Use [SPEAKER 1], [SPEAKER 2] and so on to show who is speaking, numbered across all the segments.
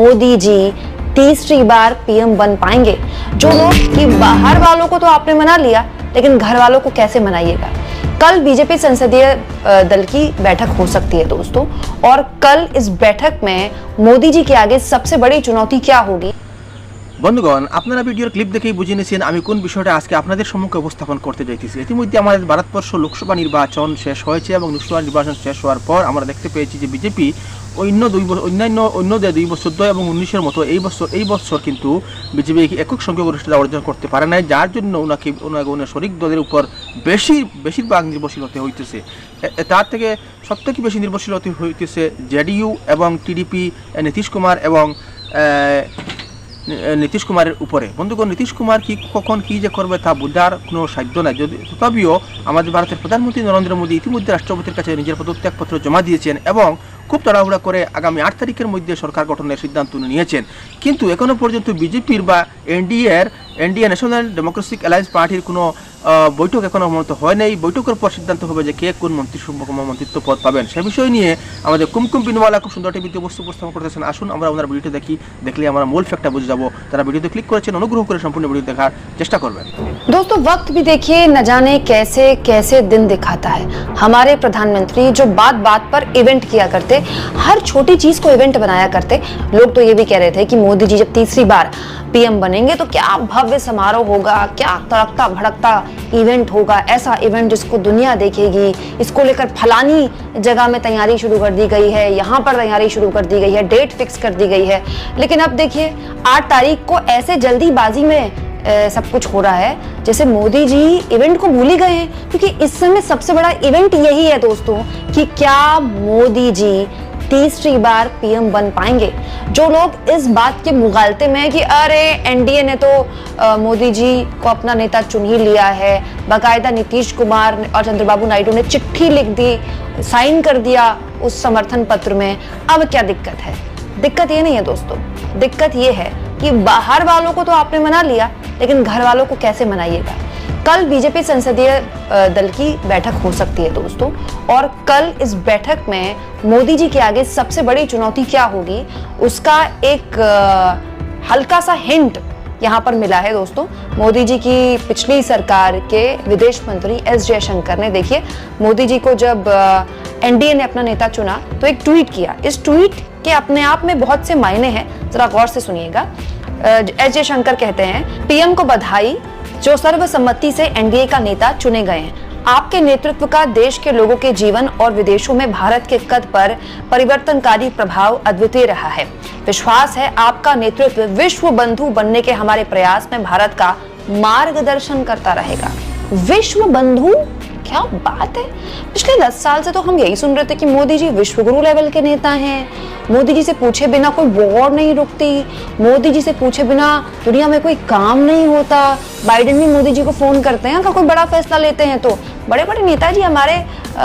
[SPEAKER 1] मोदी जी तीसरी बार पीएम बन पाएंगे। जो लोग कि बाहर वालों को तो आपने मना लिया, लेकिन घर वालों को कैसे मनाइएगा। कल बीजेपी संसदीय दल की बैठक हो सकती है दोस्तों, और कल इस बैठक में मोदी जी के आगे सबसे बड़ी चुनौती क्या होगी।
[SPEAKER 2] বন্ধুগণ, আপনারা ভিডিওর ক্লিপ দেখেই বুঝে নিয়েছেন আমি কোন বিষয়টা আজকে আপনাদের সম্মুখে উপস্থাপন করতে যাইতেছি। ইতিমধ্যে আমাদের ভারতবর্ষ লোকসভা নির্বাচন শেষ হয়েছে এবং লোকসভা নির্বাচন শেষ হওয়ার পর আমরা দেখতে পেয়েছি যে বিজেপি অন্য 2014 এবং 19-এর মতো এই বছর কিন্তু বিজেপি একক সংখ্যাগরিষ্ঠতা অর্জন করতে পারে নাই, যার জন্য ওনার শরিক দলের উপর বেশিরভাগ নির্ভরশীল হতে হইতেছে। তার থেকে সবথেকে বেশি নির্ভরশীল হতে হইতেছে জেডিইউ এবং টিডিপি নীতিশ কুমারের উপরে। বন্ধুগণ, নীতিশ কুমার কখন কি যে করবে তা বোঝার কোনো সাধ্য নাই। তথাপিও আমাদের ভারতের প্রধানমন্ত্রী নরেন্দ্র মোদী ইতিমধ্যে রাষ্ট্রপতির কাছে নিজের পদত্যাগপত্র জমা দিয়েছেন এবং খুব তাড়াহুড়া করে আগামী 8 তারিখের মধ্যে সরকার গঠনের সিদ্ধান্ত নিয়েছেন। কিন্তু এখনো পর্যন্ত বিজেপির বা এনডিএ ন্যাশনাল ডেমোক্রেটিক অ্যালায়েন্স পার্টির কোনো বৈঠক এখনো মূলত হয় নাই। বৈঠকের পর সিদ্ধান্ত হবে যে কে কোন মন্ত্রিত্ব পদ পাবেন। সে বিষয় নিয়ে আমাদের কুমকুম বিনওয়ালা খুব সুন্দর টিভিতে উপস্থাপন করতেছেন। আসুন আমরা ওনার ভিডিওটা দেখলে আমরা মূল ফ্যাক্টটা বুঝে যাবো। তারা ভিডিওতে ক্লিক করেছেন, অনুগ্রহ করে সম্পূর্ণ ভিডিও দেখার চেষ্টা করবেন।
[SPEAKER 1] दोस्तों, वक्त भी देखिए न जाने कैसे कैसे दिन दिखाता है। हमारे प्रधानमंत्री जो बात बात पर इवेंट किया करते, हर छोटी चीज को इवेंट बनाया करते। लोग तो ये भी कह रहे थे कि मोदी जी जब तीसरी बार पीएम बनेंगे तो क्या भव्य समारोह होगा, क्या तड़कता भड़कता इवेंट होगा, ऐसा इवेंट जिसको दुनिया देखेगी। इसको लेकर फलानी जगह में तैयारी शुरू कर दी गई है, यहाँ पर तैयारी शुरू कर दी गई है, डेट फिक्स कर दी गई है। लेकिन अब देखिए 8 तारीख को ऐसे जल्दीबाजी में सब कुछ हो रहा है जैसे मोदी जी इवेंट को भूल ही गए हैं। क्योंकि इस समय सबसे बड़ा इवेंट यही है दोस्तों कि क्या मोदी जी तीसरी बार पीएम बन पाएंगे। जो लोग इस बात के मुगालते में कि अरे एनडीए ने तो मोदी जी को अपना नेता चुन ही लिया है, बाकायदा नीतीश कुमार और चंद्रबाबू नायडू ने चिट्ठी लिख दी, साइन कर दिया उस समर्थन पत्र में। अब क्या दिक्कत है? दिक्कत ये नहीं है दोस्तों, दिक्कत ये है कि बाहर वालों को तो आपने मना लिया, लेकिन घर वालों को कैसे मनाइएगा। कल बीजेपी संसदीय दल की बैठक हो सकती है दोस्तों, और कल इस बैठक में मोदी जी के आगे सबसे बड़ी चुनौती क्या होगी उसका एक हल्का सा हिंट यहाँ पर मिला है दोस्तों। मोदी जी की पिछली सरकार के विदेश मंत्री एस जयशंकर ने, देखिए मोदी जी को जब एनडीए ने अपना नेता चुना तो एक ट्वीट किया। इस ट्वीट के अपने आप में बहुत से मायने हैं, जरा गौर से सुनिएगा। एस जयशंकर कहते हैं, पीएम को बधाई जो सर्वसम्मति से एनडीए का नेता चुने गए हैं। आपके नेतृत्व का देश के लोगों के जीवन और विदेशों में भारत के कद पर परिवर्तनकारी प्रभाव अद्वितीय रहा है। विश्वास है आपका नेतृत्व विश्व बंधु बनने के हमारे प्रयास में भारत का मार्गदर्शन करता रहेगा। विश्व बंधु, क्या बात है। पिछले 10 साल से तो हम यही सुन रहे थे कि मोदी जी विश्वगुरु लेवल के नेता हैं, मोदी जी से पूछे बिना कोई वॉर नहीं रुकती, मोदी जी से पूछे बिना दुनिया में कोई काम नहीं होता। बाइडेन भी मोदी जी को फोन करते हैं, अगर कोई बड़ा फैसला लेते हैं तो बड़े बड़े नेताजी हमारे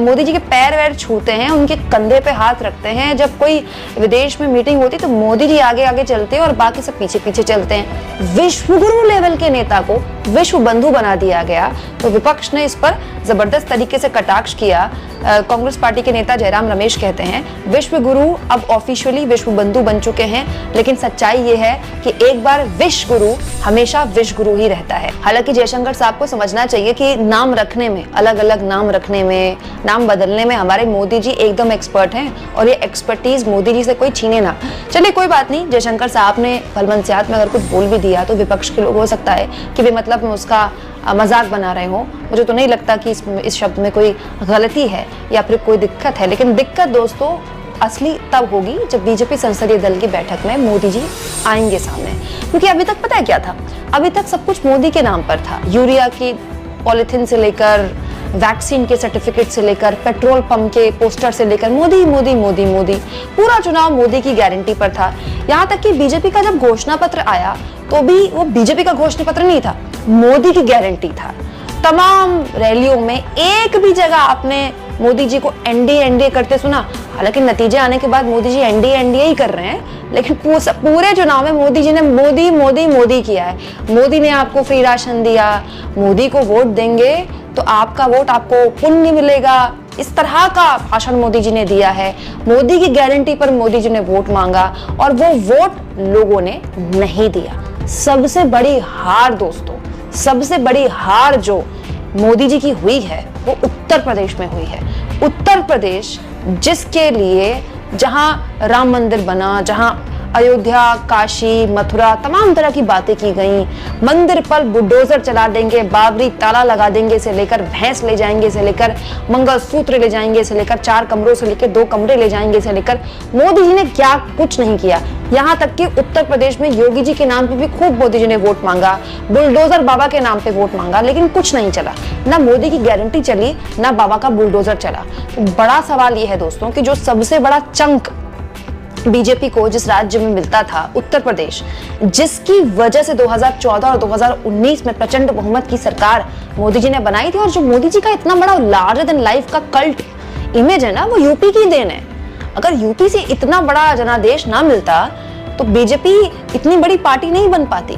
[SPEAKER 1] मोदी जी के पैर वैर छूते हैं, उनके कंधे पे हाथ रखते हैं। जब कोई विदेश में मीटिंग होती तो मोदी जी आगे आगे चलते हैं और बाकी सब पीछे पीछे चलते हैं। विश्वगुरु लेवल के नेता को विश्व बंधु बना दिया गया, तो विपक्ष ने इस पर जबरदस्त तरीके से कटाक्ष किया। कांग्रेस पार्टी के नेता जयराम रमेश कहते हैं, विश्व गुरु अब ऑफिशियली विश्व बंधु बन चुके हैं, लेकिन सच्चाई ये है कि एक बार विश्व गुरु हमेशा विश्व गुरु ही रहता है। हालांकि जयशंकर साहब को समझना चाहिए कि नाम रखने में, अलग अलग नाम रखने में, नाम बदलने में हमारे मोदी जी एकदम एक्सपर्ट हैं, और ये एक्सपर्टीज मोदी जी से कोई छीने ना। चलिए कोई बात नहीं, जयशंकर साहब ने भलमनसियात में अगर कुछ बोल भी दिया तो विपक्ष के लोग हो सकता है कि बेमतलब में उसका मजाक बना रहे हो। मुझे तो नहीं लगता कि इस शब्द में कोई गलती है या फिर कोई दिक्कत है। लेकिन दिक्कत दोस्तों असली तब होगी जब बीजेपी संसदीय दल की बैठक में मोदी जी आएंगे सामने। क्योंकि अभी तक पता है क्या था, अभी तक सब कुछ मोदी के नाम पर था। यूरिया की पॉलिथीन से लेकर वैक्सीन के सर्टिफिकेट से लेकर पेट्रोल पंप के पोस्टर से लेकर मोदी मोदी मोदी मोदी, पूरा चुनाव मोदी की गारंटी पर था। यहाँ तक कि बीजेपी का जब घोषणा पत्र आया तो भी वो बीजेपी का घोषणा पत्र नहीं था, मोदी की गारंटी था। तमाम रैलियों में एक भी जगह आपने मोदी जी को एनडीए करते सुना। हालांकि नतीजे आने के बाद मोदी जी एनडीए ही कर रहे हैं, लेकिन पूरे चुनाव में मोदी जी ने मोदी मोदी मोदी किया है। मोदी ने आपको फ्री राशन दिया, मोदी को वोट देंगे तो आपका वोट आपको पुण्य मिलेगा, इस तरह का भाषण मोदी जी ने दिया है, मोदी की गारंटी पर मोदी जी ने वोट मांगा और वो वोट लोगों ने नहीं दिया। सबसे बड़ी हार दोस्तों, सबसे बड़ी हार जो मोदी जी की हुई है वो उत्तर प्रदेश में हुई है। उत्तर प्रदेश जिसके लिए जहां राम मंदिर बना, जहां अयोध्या, काशी, मथुरा तमाम तरह की बातें की गई, मंदिर पर बुलडोजर चला देंगे, बाबरी ताला लगा देंगे से लेकर भैंस ले जाएंगे से लेकर मंगलसूत्र ले जाएंगे से लेकर 4 कमरों से लेकर 2 कमरे ले जाएंगे से लेकर मोदी जी ने क्या कुछ नहीं किया। यहाँ तक कि उत्तर प्रदेश में योगी जी के नाम पे भी खूब मोदी जी ने वोट मांगा, बुलडोजर बाबा के नाम पे वोट मांगा, लेकिन कुछ नहीं चला। ना मोदी की गारंटी चली, ना बाबा का बुलडोजर चला। तो बड़ा सवाल यह है दोस्तों कि जो सबसे बड़ा चंक बीजेपी को जिस राज्य में मिलता था, उत्तर प्रदेश, जिसकी वजह से 2014 और 2019 में प्रचंड बहुमत की सरकार मोदी जी ने बनाई थी, और जो मोदी जी का इतना बड़ा लार्जर देन लाइफ का कल्ट इमेज है ना, वो यूपी की देन है। अगर यूपी से इतना बड़ा जनादेश ना मिलता तो बीजेपी इतनी बड़ी पार्टी नहीं बन पाती।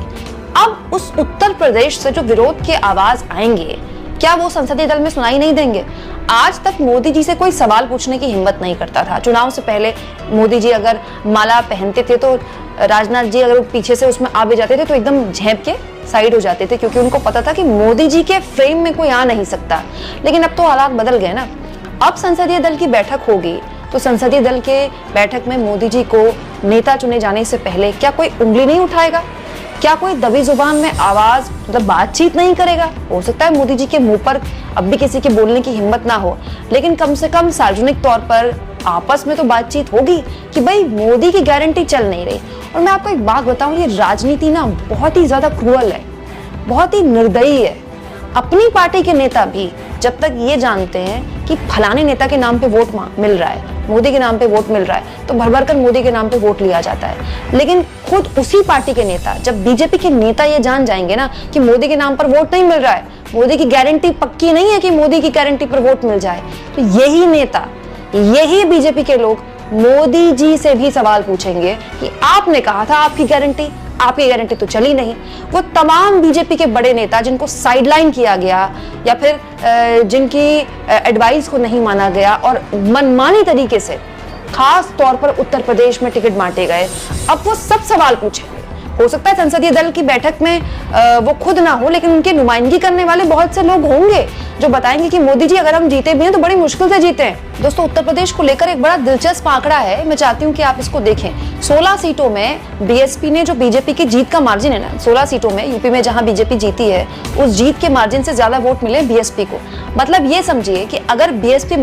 [SPEAKER 1] अब उस उत्तर प्रदेश से जो विरोध के आवाज आएंगे, क्या वो संसदीय दल में सुनाई नहीं देंगे? आज तक मोदी जी से कोई सवाल पूछने की हिम्मत नहीं करता था। चुनाव से पहले मोदी जी अगर माला पहनते थे तो राजनाथ जी अगर पीछे से उसमें आ भी जाते थे तो एकदम झेप के साइड हो जाते थे, क्योंकि उनको पता था कि मोदी जी के फ्रेम में कोई आ नहीं सकता। लेकिन अब तो हालात बदल गए ना। अब संसदीय दल की बैठक होगी तो संसदीय दल के बैठक में मोदी जी को नेता चुने जाने से पहले क्या कोई उंगली नहीं उठाएगा? क्या कोई दबी जुबान में आवाज मतलब बातचीत नहीं करेगा? हो सकता है मोदी जी के मुंह पर अब भी किसी के बोलने की हिम्मत ना हो, लेकिन कम से कम सार्वजनिक तौर पर आपस में तो बातचीत होगी कि भाई मोदी की गारंटी चल नहीं रही। और मैं आपको एक बात बताऊं, ये राजनीति ना बहुत ही ज्यादा क्रूअल है, बहुत ही निर्दयी है। अपनी पार्टी के नेता भी जब तक ये जानते हैं कि फलाने नेता के नाम पे वोट मिल रहा है, मोदी के नाम पे वोट मिल रहा है, तो भर भर कर मोदी के नाम पे वोट लिया जाता है। लेकिन खुद उसी पार्टी के नेता, जब बीजेपी के नेता ये जान जाएंगे ना कि मोदी के नाम पर वोट नहीं मिल रहा है, मोदी की गारंटी पक्की नहीं है कि मोदी की गारंटी पर वोट मिल जाए, तो यही नेता, यही बीजेपी के लोग मोदी जी से भी सवाल पूछेंगे कि आपने कहा था आपकी गारंटी तो चली नहीं। वो तमाम बीजेपी के बड़े नेता जिनको साइडलाइन किया गया या फिर जिनकी एडवाइस को नहीं माना गया और मनमानी तरीके से खास तौर पर उत्तर प्रदेश में टिकट बांटे गए, अब वो सब सवाल पूछेंगे। हो सकता है संसदीय दल की बैठक में वो खुद ना हो, लेकिन उनकी नुमाइंदगी करने वाले बहुत से लोग होंगे जो बताएंगे कि मोदी जी अगर हम जीते भी हैं तो बड़ी मुश्किल से जीते हैं। दोस्तों, उत्तर प्रदेश को लेकर एक बड़ा दिलचस्प आंकड़ा है, मैं चाहती हूँ कि आप इसको देखें। 16 सीटों में बीएसपी ने, जो बीजेपी की जीत का मार्जिन है ना, 16 सीटों में यूपी में जहां बीजेपी जीती है, उस जीत के मार्जिन से ज्यादा वोट मिले बीएसपी को। मतलब ये समझिए कि अगर बीएसपी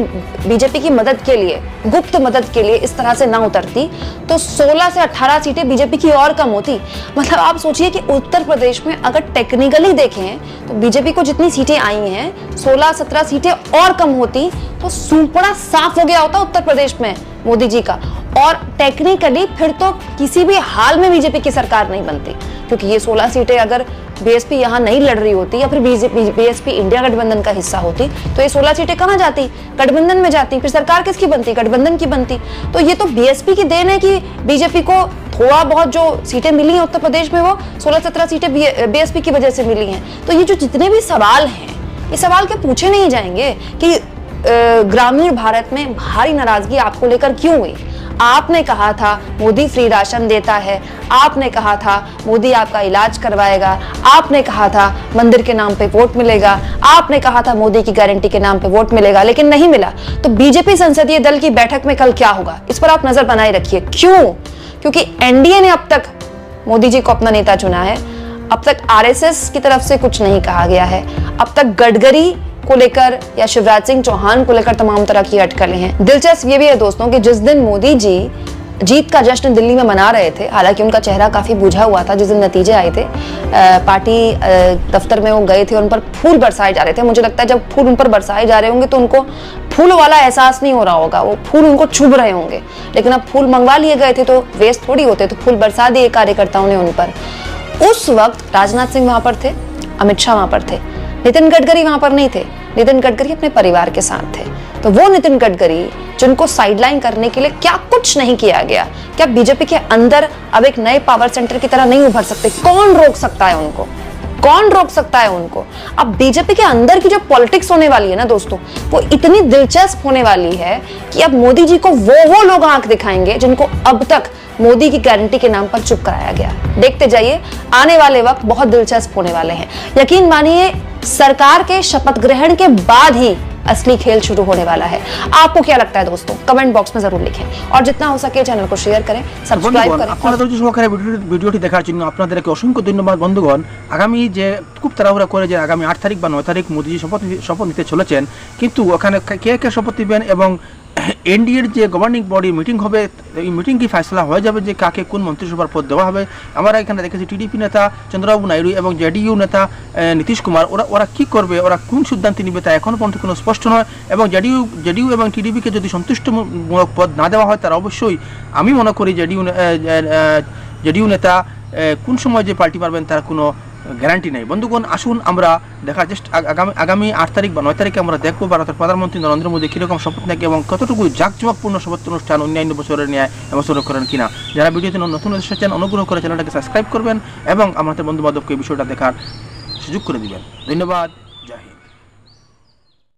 [SPEAKER 1] बीजेपी की मदद के लिए, गुप्त मदद के लिए इस तरह से ना उतरती तो 16 से 18 सीटें बीजेपी की और कम होती। मतलब आप सोचिए कि उत्तर प्रदेश में अगर टेक्निकली देखें तो बीजेपी को जितनी सीटें आई हैं, 16-17 सीटें और कम होती तो सूपड़ा साफ हो गया होता उत्तर प्रदेश में मोदी जी का। और टेक्निकली फिर तो किसी भी हाल में बीजेपी की सरकार नहीं बनती, क्योंकि ये 16 सीटें अगर बीएसपी यहाँ नहीं लड़ रही होती या फिर बीएसपी इंडिया गठबंधन का हिस्सा होती तो ये 16 सीटें कहाँ जाती? गठबंधन में जाती। फिर सरकार किसकी बनती? गठबंधन की बनती। तो ये तो बीएसपी की देन है कि बीजेपी को थोड़ा बहुत जो सीटें मिली हैं उत्तर प्रदेश में वो 16-17 सीटें बीएसपी की वजह से मिली हैं। तो ये जो जितने भी सवाल हैं, ये सवाल क्या पूछे नहीं जाएंगे कि ग्रामीण भारत में भारी नाराजगी आपको लेकर क्यों हुई? आपने कहा था मोदी फ्री राशन देता है, आपने कहा था मोदी आपका इलाज करवाएगा, आपने कहा था मंदिर के नाम पे वोट मिलेगा, आपने कहा था मोदी की गारंटी के नाम पे वोट मिलेगा, लेकिन नहीं मिला। तो बीजेपी संसदीय दल की बैठक में कल क्या होगा, इस पर आप नजर बनाए रखिए। क्यों? क्योंकि एनडीए ने अब तक मोदी जी को अपना नेता चुना है, अब तक आरएसएस की तरफ से कुछ नहीं कहा गया है, अब तक गडकरी को लेकर या शिवराज सिंह चौहान को लेकर तमाम तरह की अटकलें हैं। दिलचस्प ये भी है दोस्तों कि जिस दिन मोदी जी जीत का जश्न दिल्ली में मना रहे थे, हालांकि उनका चेहरा काफी बुझा हुआ था, जिस दिन नतीजे आए थे पार्टी दफ्तर में वो गए थे, उन पर फूल बरसाए जा रहे थे। मुझे लगता है जब फूल उन पर बरसाए जा रहे होंगे तो उनको फूल वाला एहसास नहीं हो रहा होगा, वो फूल उनको चुभ रहे होंगे। लेकिन अब फूल मंगवा लिए गए थे तो वेस्ट थोड़ी होते, तो फूल बरसा दिए कार्यकर्ताओं ने उन पर। उस वक्त राजनाथ सिंह वहां पर थे, अमित शाह वहां पर थे, नितिन गडकरी वहां पर नहीं थे। नितिन गडकरी अपने परिवार के साथ थे। तो वो नितिन गडकरी जिनको साइडलाइन करने के लिए क्या कुछ नहीं किया गया, क्या बीजेपी के अंदर अब एक नए पावर सेंटर की तरह नहीं उभर सकते? कौन रोक सकता है उनको? कौन रोक सकता है उनको? अब बीजेपी के अंदर की जो पॉलिटिक्स होने वाली है ना दोस्तों, वो इतनी दिलचस्प होने वाली है कि अब मोदी जी को वो लोग आंख दिखाएंगे जिनको अब तक मोदी की गारंटी के नाम पर चुप कराया गया। देखते जाइए, आने वाले वक्त बहुत दिलचस्प होने वाले हैं। यकीन मानिए, सरकार के शपथ ग्रहण के बाद ही असली खेल शुरू होने वाला है। आपको क्या लगता है दोस्तों? कमेंट बॉक्स में जरूर लिखें और जितना हो सके चैनल को शेयर करें, सब्सक्राइब करें।
[SPEAKER 2] আপনারা ধৈর্য সহকারে ভিডিওটি দেখার জন্য আপনাদেরকে অসংখ্য ধন্যবাদ বন্ধুগণ। আগামী যে খুব তাড়াহুড়া করে যে আগামী 8 তারিখ বা 9 তারিখ মোদিজি শপথ নিতে চলেছেন, কিন্তু ওখানে কে শপথ নেবেন এবং এনডিএর যে গভর্নিং বডি মিটিং হবে, এই মিটিং কি ফয়সলা হয়ে যাবে যে কাকে কোন মন্ত্রিসভার পদ দেওয়া হবে। আমরা এখানে দেখেছি টিডিপি নেতা চন্দ্রবাবু নাইডু এবং জেডিইউ নেতা নীতিশ কুমার, ওরা কি করবে, ওরা কোন সিদ্ধান্ত নিবে তা এখনো পর্যন্ত কোনো স্পষ্ট নয়। এবং জেডিইউ এবং টিডিপিকে যদি সন্তুষ্টমূলক পদ না দেওয়া হয়, তারা অবশ্যই, আমি মনে করি জেডিইউ নেতা কোন সময় যে পাল্টি মারবেন তার কোনো গ্যারান্টি নেই। বন্ধুগণ, আসুন আমরা দেখার আগামী 8 তারিখ বা 9 তারিখে আমরা দেখবো ভারতের প্রধানমন্ত্রী নরেন্দ্র মোদী কীরকম শপথ নেয় এবং কতটুকু জাঁকজমকপূর্ণ শপথ অনুষ্ঠান অন্যান্য বছরের ন্যায় এবছর করেন কিনা। যারা ভিডিওতে নতুন এসেছেন, অনুগ্রহ করে চ্যানেলটাকে সাবস্ক্রাইব করবেন এবং আমাদের বন্ধু বান্ধবকে এই বিষয়টা দেখার সুযোগ করে দিবেন। ধন্যবাদ। জয় হিন্দ।